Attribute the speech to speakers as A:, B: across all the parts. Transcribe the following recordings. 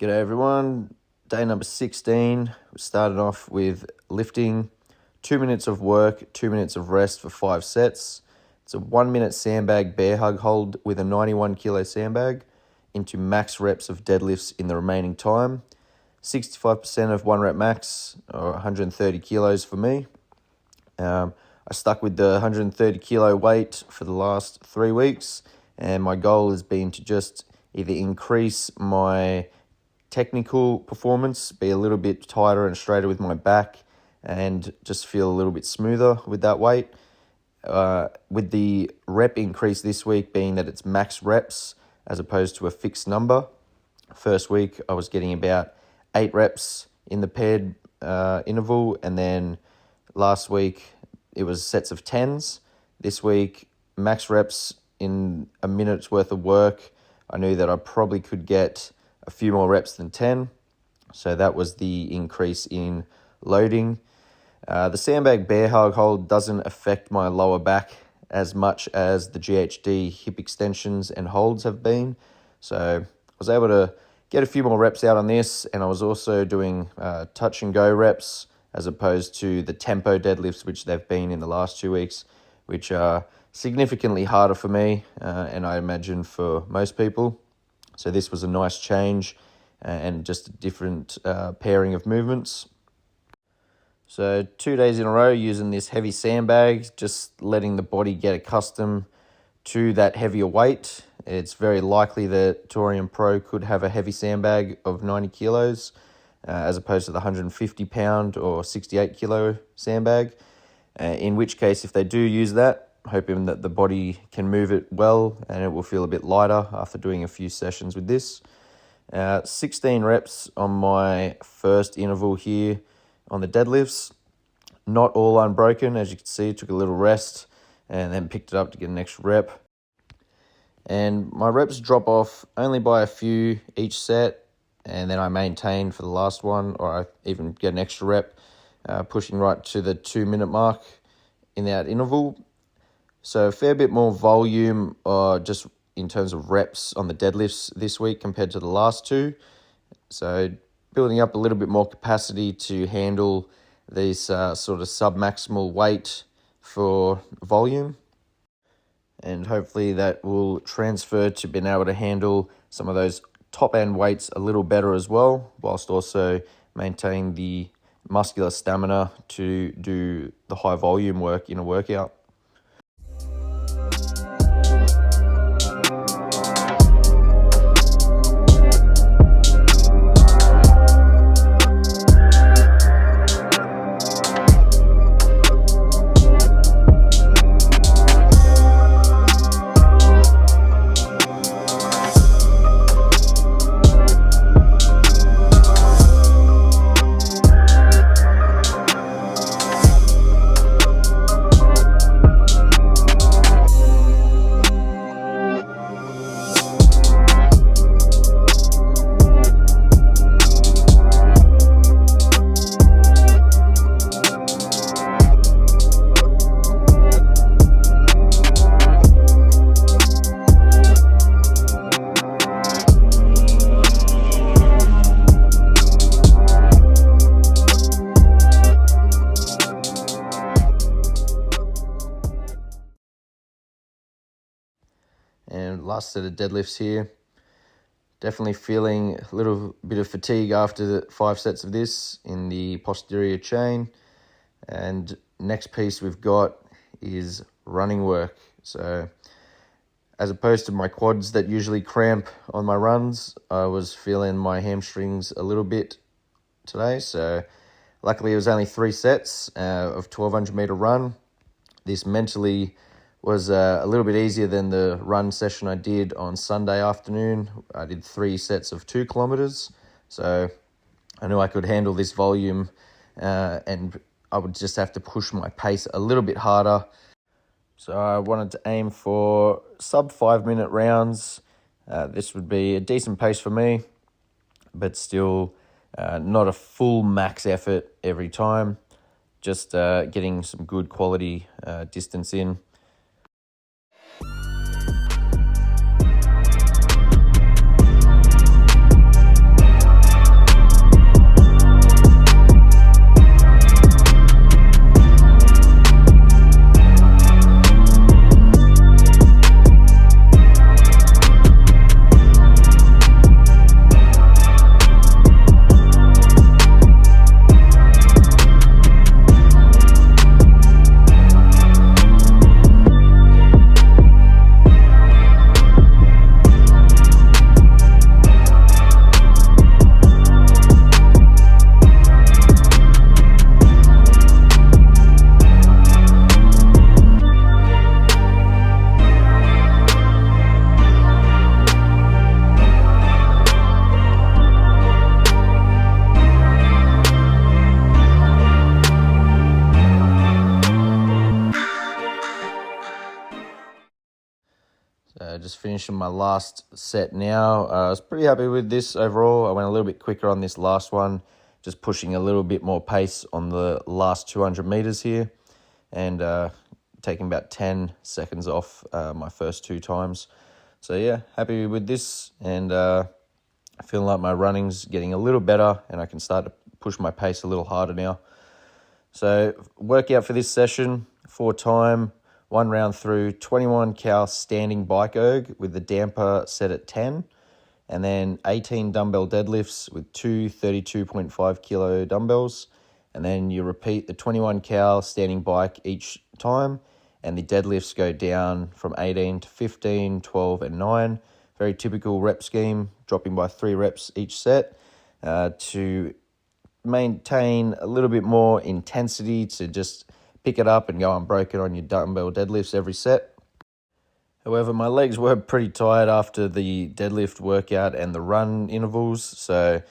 A: G'day everyone, day number 16. We started off with lifting, 2 minutes of work, 2 minutes of rest for 5 sets. It's a 1 minute sandbag bear hug hold with a 91 kilo sandbag into max reps of deadlifts in the remaining time. 65% of 1 rep max, or 130 kilos for me. I stuck with the 130 kilo weight for the last 3 weeks, and my goal has been to just either increase my technical performance, be a little bit tighter and straighter with my back, and just feel a little bit smoother with that weight. With the rep increase this week being that it's max reps as opposed to a fixed number. First week I was getting about 8 reps in the paired interval, and then last week it was sets of 10s. This week, max reps in a minute's worth of work. I knew that I probably could get a few more reps than 10. So that was the increase in loading. The sandbag bear hug hold doesn't affect my lower back as much as the GHD hip extensions and holds have been. So I was able to get a few more reps out on this, and I was also doing touch and go reps as opposed to the tempo deadlifts, which they've been in the last 2 weeks, which are significantly harder for me, and I imagine for most people. So this was a nice change and just a different pairing of movements. So 2 days in a row using this heavy sandbag, just letting the body get accustomed to that heavier weight. It's very likely that Torian Pro could have a heavy sandbag of 90 kilos as opposed to the 150 pound or 68 kilo sandbag. In which case, if they do use that, hoping that the body can move it well and it will feel a bit lighter after doing a few sessions with this. 16 reps on my first interval here on the deadlifts. Not all unbroken, as you can see. Took a little rest and then picked it up to get an extra rep. And my reps drop off only by a few each set, and then I maintain for the last one, or I even get an extra rep, pushing right to the 2 minute mark in that interval. So a fair bit more volume just in terms of reps on the deadlifts this week compared to the last 2. So building up a little bit more capacity to handle these sort of sub-maximal weight for volume. And hopefully that will transfer to being able to handle some of those top-end weights a little better as well, whilst also maintaining the muscular stamina to do the high volume work in a workout. And last set of deadlifts here. Definitely feeling a little bit of fatigue after the 5 sets of this in the posterior chain. And next piece we've got is running work. So as opposed to my quads that usually cramp on my runs, I was feeling my hamstrings a little bit today. So luckily it was only 3 sets of 1200 meter run. This mentally was a little bit easier than the run session I did on Sunday afternoon. I did 3 sets of 2 kilometers. So I knew I could handle this volume and I would just have to push my pace a little bit harder. So I wanted to aim for sub 5 minute rounds. This would be a decent pace for me, but still not a full max effort every time. Just getting some good quality distance in. Just finishing my last set now. I was pretty happy with this overall. I went a little bit quicker on this last one, just pushing a little bit more pace on the last 200 meters here, and taking about 10 seconds off my first 2 times. So yeah, happy with this, and I feel like my running's getting a little better, and I can start to push my pace a little harder now. So workout for this session, 4 time, 1 round through, 21 cal standing bike erg with the damper set at 10, and then 18 dumbbell deadlifts with 2 32.5 kilo dumbbells, and then you repeat the 21 cal standing bike each time, and the deadlifts go down from 18 to 15, 12, and 9. Very typical rep scheme, dropping by 3 reps each set to maintain a little bit more intensity, to just pick it up and go unbroken on your dumbbell deadlifts every set. However, my legs were pretty tired after the deadlift workout and the run intervals, so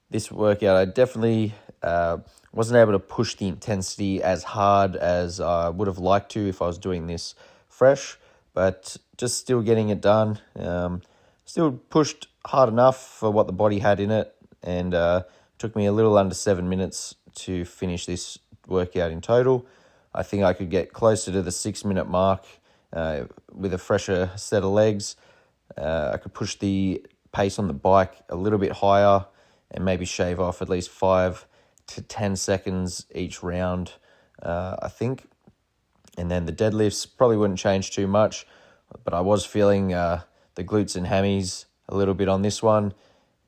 A: this workout I definitely wasn't able to push the intensity as hard as I would have liked to if I was doing this fresh, but just still getting it done. Still pushed hard enough for what the body had in it, and took me a little under 7 minutes to finish this workout in total. I think I could get closer to the 6-minute mark with a fresher set of legs. I could push the pace on the bike a little bit higher and maybe shave off at least 5 to 10 seconds each round, I think. And then the deadlifts probably wouldn't change too much, but I was feeling the glutes and hammies a little bit on this one,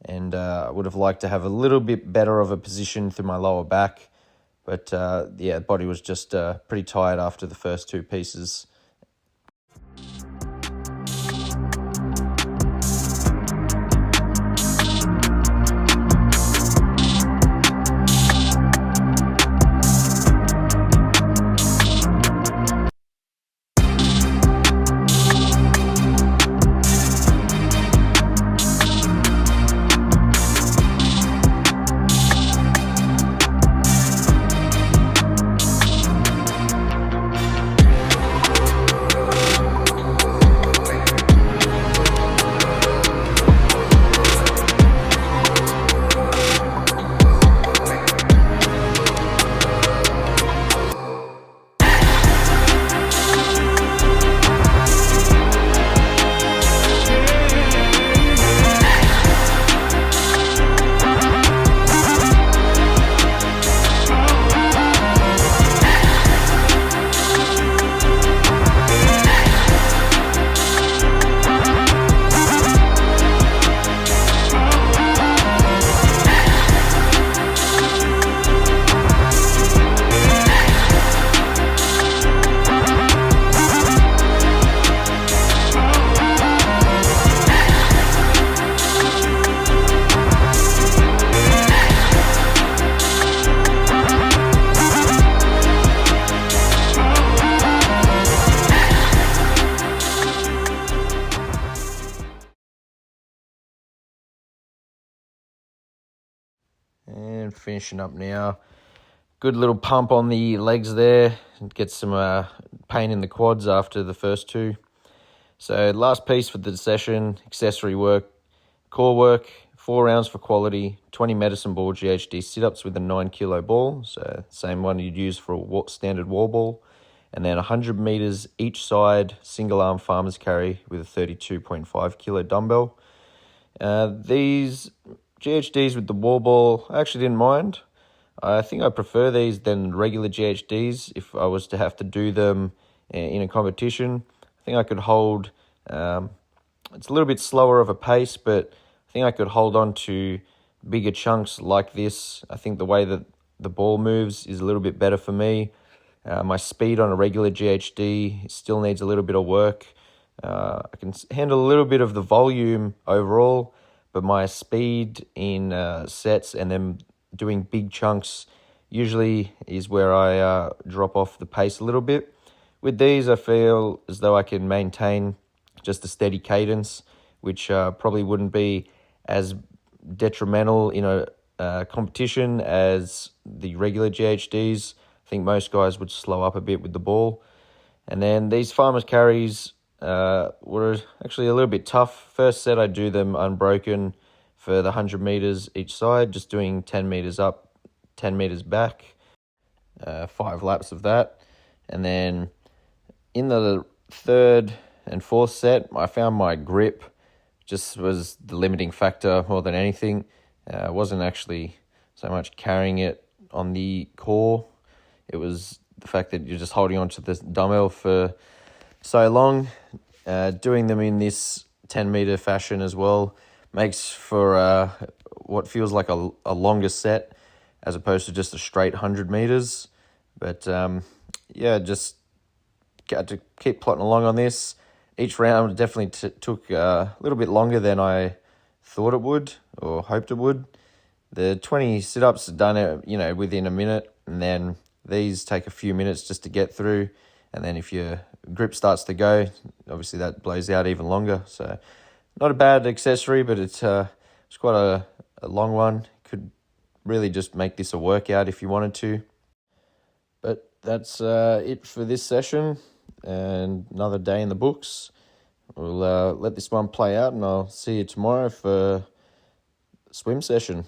A: and I would have liked to have a little bit better of a position through my lower back. But yeah, the body was just pretty tired after the first 2 pieces. And finishing up now. Good little pump on the legs there. Get some pain in the quads after the first 2. So last piece for the session, accessory work, core work, 4 rounds for quality, 20 medicine ball GHD sit-ups with a 9 kilo ball. So same one you'd use for a standard wall ball. And then 100 meters each side, single arm farmer's carry with a 32.5 kilo dumbbell. These GHDs with the wall ball, I actually didn't mind. I think I prefer these than regular GHDs if I was to have to do them in a competition. I think I could hold, it's a little bit slower of a pace, but I think I could hold on to bigger chunks like this. I think the way that the ball moves is a little bit better for me. My speed on a regular GHD still needs a little bit of work. I can handle a little bit of the volume overall, but my speed in sets and then doing big chunks usually is where I drop off the pace a little bit. With these, I feel as though I can maintain just a steady cadence, which probably wouldn't be as detrimental in a competition as the regular GHDs. I think most guys would slow up a bit with the ball. And then these farmers carries, were actually a little bit tough. First set, I do them unbroken for the 100 meters each side, just doing 10 meters up, 10 meters back, 5 laps of that. And then in the third and fourth set, I found my grip just was the limiting factor more than anything. I wasn't actually so much carrying it on the core. It was the fact that you're just holding onto the dumbbell for so long. Doing them in this 10-meter fashion as well makes for what feels like a longer set as opposed to just a straight 100 meters. But just got to keep plotting along on this. Each round definitely took a little bit longer than I thought it would or hoped it would. The 20 sit-ups are done, within a minute, and then these take a few minutes just to get through. And then if your grip starts to go, obviously that blows out even longer. So not a bad accessory, but it's quite a long one. Could really just make this a workout if you wanted to. But that's it for this session, and another day in the books. We'll let this one play out, and I'll see you tomorrow for swim session.